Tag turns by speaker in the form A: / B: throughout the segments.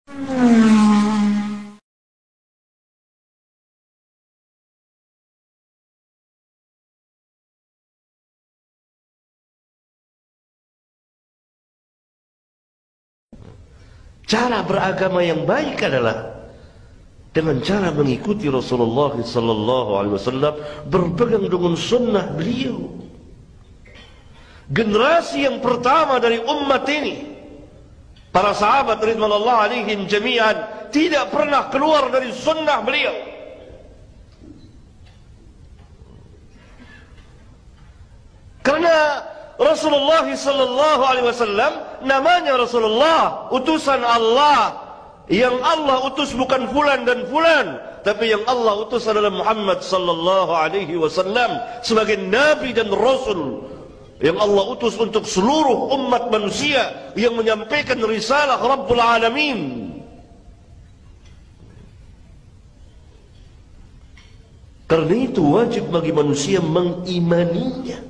A: Cara beragama yang baik adalah dengan cara mengikuti Rasulullah sallallahu alaihi wasallam, berpegang dengan sunnah beliau. Generasi yang pertama dari umat ini, para sahabat ridwanullah alaihim jami'an, tidak pernah keluar dari sunnah beliau. Karena Rasulullah sallallahu alaihi wasallam namanya Rasulullah, utusan Allah. Yang Allah utus bukan fulan dan fulan, tapi yang Allah utus adalah Muhammad sallallahu alaihi wasallam sebagai nabi dan rasul yang Allah utus untuk seluruh umat manusia, yang menyampaikan risalah Rabbul Alamin. Karena itu wajib bagi manusia mengimaninya.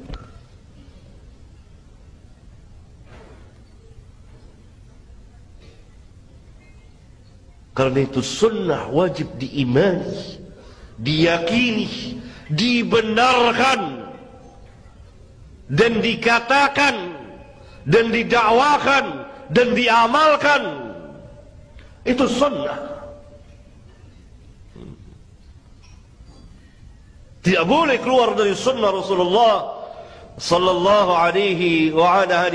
A: Karena itu sunnah wajib diimani, diyakini, dibenarkan, dan dikatakan, dan didakwakan, dan diamalkan. Itu sunnah. Tidak boleh keluar dari sunnah Rasulullah sallallahu alaihi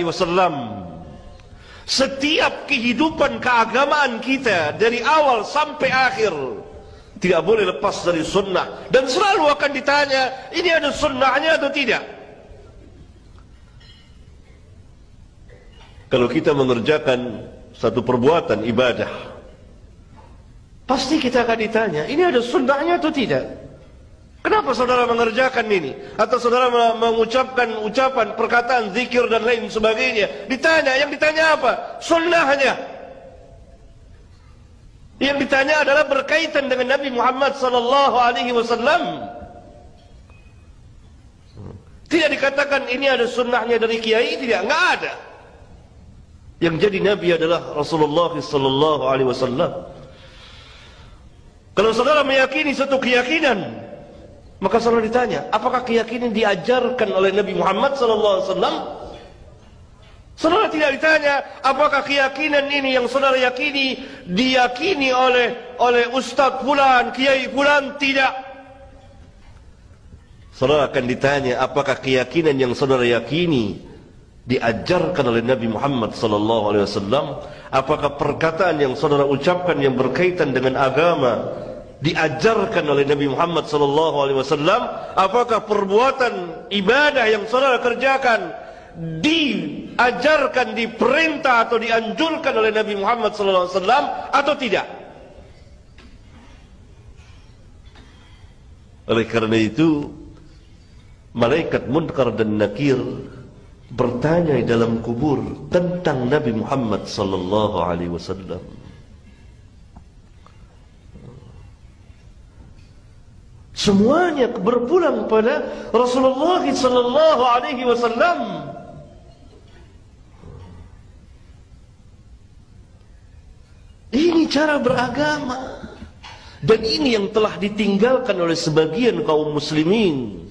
A: wasallam. Setiap kehidupan keagamaan kita dari awal sampai akhir tidak boleh lepas dari sunnah, dan selalu akan ditanya, ini ada sunnahnya atau tidak? Kalau kita mengerjakan satu perbuatan ibadah, pasti kita akan ditanya, ini ada sunnahnya atau tidak? Kenapa saudara mengerjakan ini? Atau saudara mengucapkan ucapan, perkataan, zikir dan lain sebagainya. Ditanya, yang ditanya apa? Sunnahnya. Yang ditanya adalah berkaitan dengan Nabi Muhammad sallallahu alaihi wasallam. Tidak dikatakan ini ada sunnahnya dari kiai, tidak, enggak ada. Yang jadi Nabi adalah Rasulullah sallallahu alaihi wasallam. Kalau saudara meyakini satu keyakinan, maka saudara ditanya, apakah keyakinan diajarkan oleh Nabi Muhammad SAW? Saudara tidak ditanya, apakah keyakinan ini yang saudara yakini diyakini oleh Ustaz fulan, Kiai fulan? Tidak. Saudara akan ditanya, apakah keyakinan yang saudara yakini diajarkan oleh Nabi Muhammad SAW? Apakah perkataan yang saudara ucapkan yang berkaitan dengan agama diajarkan oleh Nabi Muhammad SAW? Apakah perbuatan ibadah yang saudara kerjakan diajarkan, diperintah atau dianjurkan oleh Nabi Muhammad SAW atau tidak? Oleh karena itu, malaikat Munkar dan Nakir bertanya di dalam kubur tentang Nabi Muhammad SAW. Semuanya berpulang pada Rasulullah sallallahu alaihi wasallam. Ini cara beragama, dan ini yang telah ditinggalkan oleh sebagian kaum muslimin,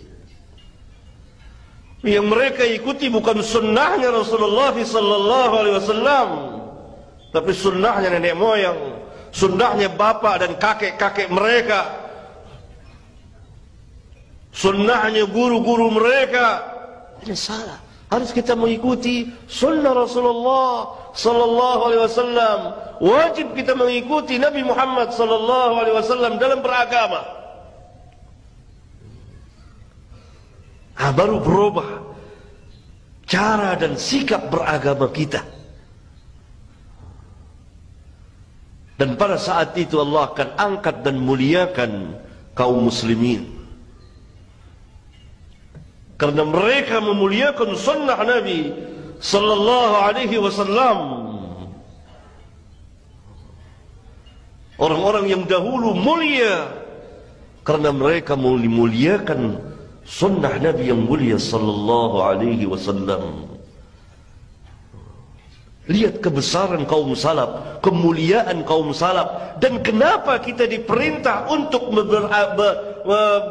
A: yang mereka ikuti bukan sunnahnya Rasulullah sallallahu alaihi wasallam, tapi sunnahnya nenek moyang, sunnahnya bapak dan kakek-kakek mereka, sunnahnya guru-guru mereka. Ini salah. Harus kita mengikuti sunnah Rasulullah sallallahu alaihi wasallam. Wajib kita mengikuti Nabi Muhammad sallallahu alaihi wasallam dalam beragama. Baru berubah cara dan sikap beragama kita. Dan pada saat itu Allah akan angkat dan muliakan kaum muslimin. Karena mereka memuliakan sunnah Nabi sallallahu alaihi wasallam. Orang-orang yang dahulu mulia karena mereka memuliakan sunnah Nabi yang mulia sallallahu alaihi wasallam. Lihat kebesaran kaum salaf, kemuliaan kaum salaf, dan kenapa kita diperintah untuk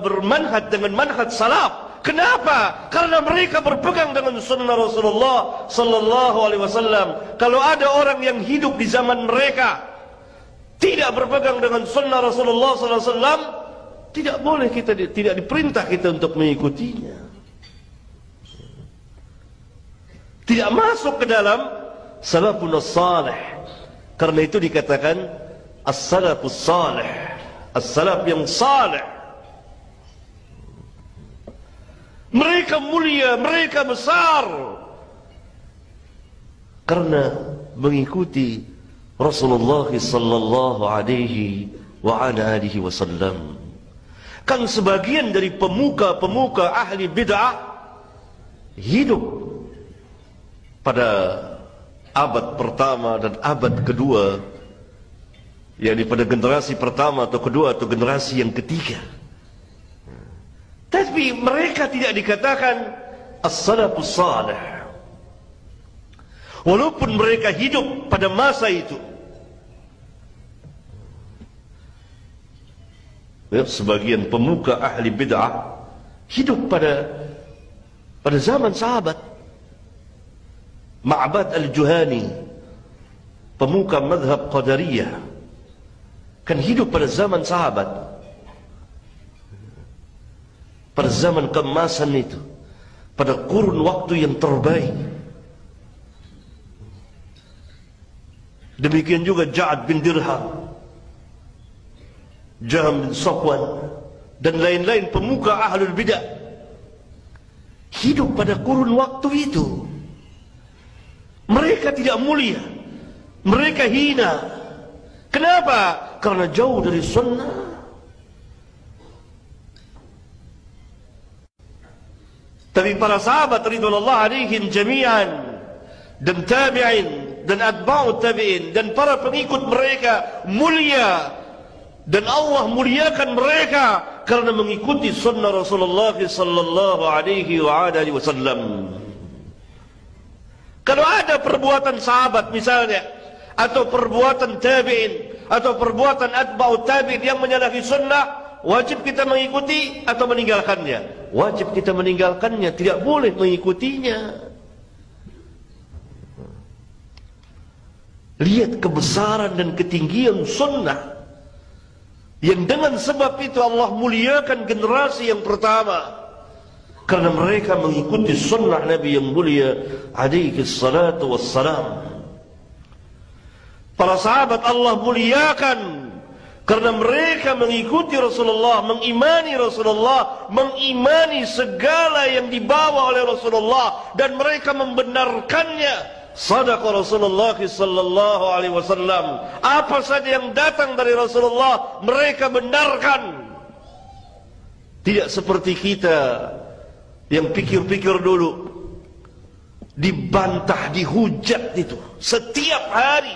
A: bermanhaj dengan manhaj salaf. Kenapa? Karena mereka berpegang dengan sunnah Rasulullah sallallahu alaihi wasallam. Kalau ada orang yang hidup di zaman mereka tidak berpegang dengan sunnah Rasulullah sallallahu alaihi wasallam, tidak boleh kita, tidak diperintah kita untuk mengikutinya. Tidak masuk ke dalam salafun as-salih. Karena itu dikatakan as-salafus salih, as-salaf yang salih. Mereka mulia, mereka besar karena mengikuti Rasulullah sallallahu alaihi wa ala alihi wasallam. Kan sebagian dari pemuka-pemuka ahli bid'ah hidup pada abad pertama dan abad kedua, yakni pada generasi pertama atau kedua atau generasi yang ketiga. Tapi mereka tidak dikatakan as-salafus salih, walaupun mereka hidup pada masa itu. Ya, sebagian pemuka ahli bid'ah hidup pada zaman sahabat. Ma'bad al-Juhani, pemuka mazhab Qadariyah, kan hidup pada zaman sahabat, pada zaman keemasan itu, pada kurun waktu yang terbaik. Demikian juga Ja'ad bin Dirham, Jahm bin Safwan, dan lain-lain pemuka ahlul bidah hidup pada kurun waktu itu. Mereka tidak mulia, mereka hina. Kenapa? Karena jauh dari sunnah. Tapi para sahabat ridwanullah alaihim jami'an, dan tabi'in, dan atba'ut tabi'in, dan para pengikut mereka mulia, dan Allah muliakan mereka karena mengikuti sunnah Rasulullah sallallahu alaihi wa alihi wasallam. Kalau ada perbuatan sahabat misalnya, atau perbuatan tabi'in, atau perbuatan atba'ut tabi'in yang menyalahi sunnah, wajib kita mengikuti atau meninggalkannya? Wajib kita meninggalkannya, tidak boleh mengikutinya. Lihat kebesaran dan ketinggian sunnah, yang dengan sebab itu Allah muliakan generasi yang pertama, karena mereka mengikuti sunnah Nabi yang mulia alaihi salatu wassalam. Para sahabat Allah muliakan karena mereka mengikuti Rasulullah, mengimani Rasulullah, mengimani segala yang dibawa oleh Rasulullah, dan mereka membenarkannya. Sadaqa Rasulullah sallallahu alaihi wasallam. Apa saja yang datang dari Rasulullah mereka benarkan. Tidak seperti kita yang pikir-pikir dulu, dibantah, dihujat itu setiap hari.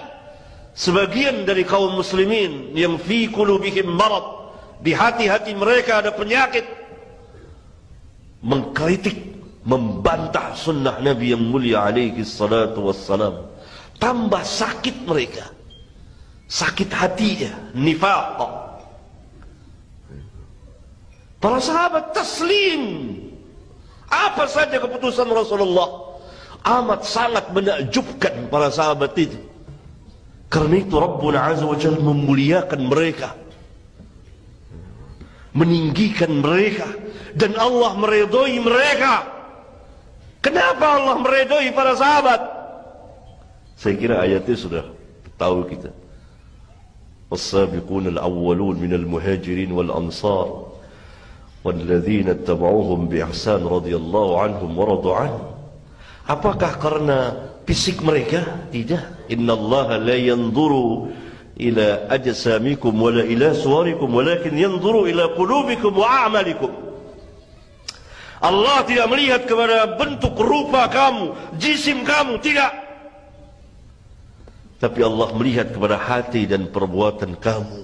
A: Sebagian dari kaum muslimin yang fi qulubihim marad, di hati-hati mereka ada penyakit, mengkritik, membantah sunnah Nabi yang mulia alaihi salatu wassalam. Tambah sakit mereka, sakit hatinya, nifaq. Para sahabat taslim, apa saja keputusan Rasulullah, amat sangat menakjubkan para sahabat itu. Karena itu Rabbuna Azza wa Jalla memuliakan mereka, meninggikan mereka, dan Allah meridhai mereka. Kenapa Allah meridhai para sahabat? Saya kira ayatnya sudah tahu kita. Was-sabiquna al-awwalun minal muhajirin wal ansar walladzina ittaba'uuhum bi ihsan radhiyallahu anhum wa radu anhu. Apakah karena fisik mereka? Tidak. Innallaha la yanzuru ila ajsamikum wala ila suwarikum walakin yanzuru ila qulubikum wa a'malikum. Allah tidak melihat kepada bentuk rupa kamu, jisim kamu, tidak. Tapi Allah melihat kepada hati dan perbuatan kamu.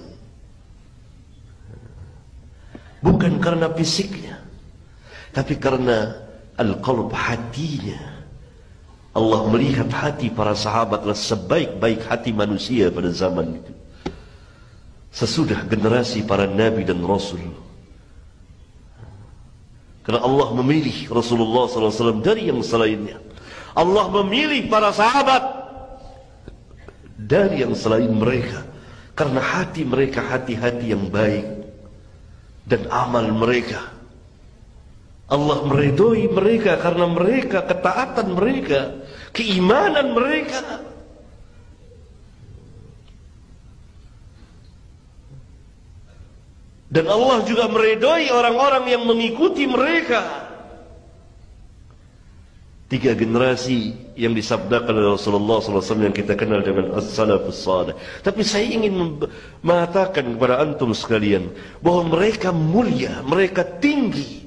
A: Bukan karena fisiknya, tapi karena al-qalb, hatinya. Allah melihat hati para sahabatlah sebaik-baik hati manusia pada zaman itu. Sesudah generasi para nabi dan rasul. Karena Allah memilih Rasulullah SAW dari yang selainnya. Allah memilih para sahabat dari yang selain mereka. Karena hati mereka hati-hati yang baik. Dan amal mereka, Allah meridhoi mereka karena mereka, ketaatan mereka, keimanan mereka. Dan Allah juga meridhoi orang-orang yang mengikuti mereka. 3 generasi yang disabdakan oleh Rasulullah SAW yang kita kenal dengan as-salafus salih. Tapi saya ingin mengatakan kepada antum sekalian bahwa mereka mulia, mereka tinggi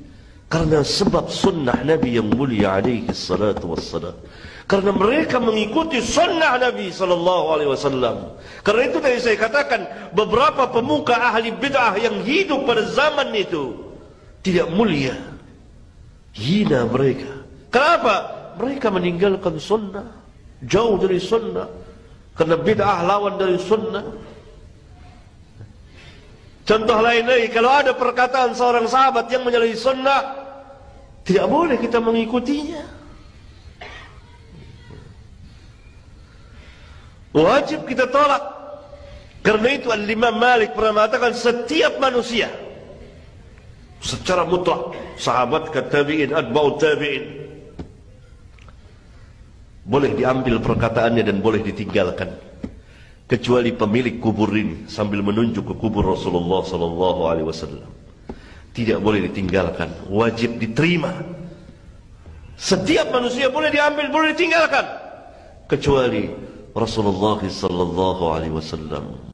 A: karena sebab sunnah Nabi yang mulia alaihi salatu wassalam. Karena mereka mengikuti sunnah Nabi SAW. Karena itu tadi saya katakan beberapa pemuka ahli bid'ah yang hidup pada zaman itu tidak mulia, hina mereka. Kenapa? Mereka meninggalkan sunnah, jauh dari sunnah. Karena bid'ah lawan dari sunnah. Contoh lain lagi, kalau ada perkataan seorang sahabat yang menyalahi sunnah, tidak boleh kita mengikutinya. Wajib kita tolak. Karena itu Al-Imam Malik pernah mengatakan setiap manusia secara mutlak, sahabat, tabi'in, atba'ut tabi'in, boleh diambil perkataannya dan boleh ditinggalkan, kecuali pemilik kubur ini, sambil menunjuk ke kubur Rasulullah SAW. Tidak boleh ditinggalkan, wajib diterima. Setiap manusia boleh diambil, boleh ditinggalkan, kecuali Rasulullah SAW.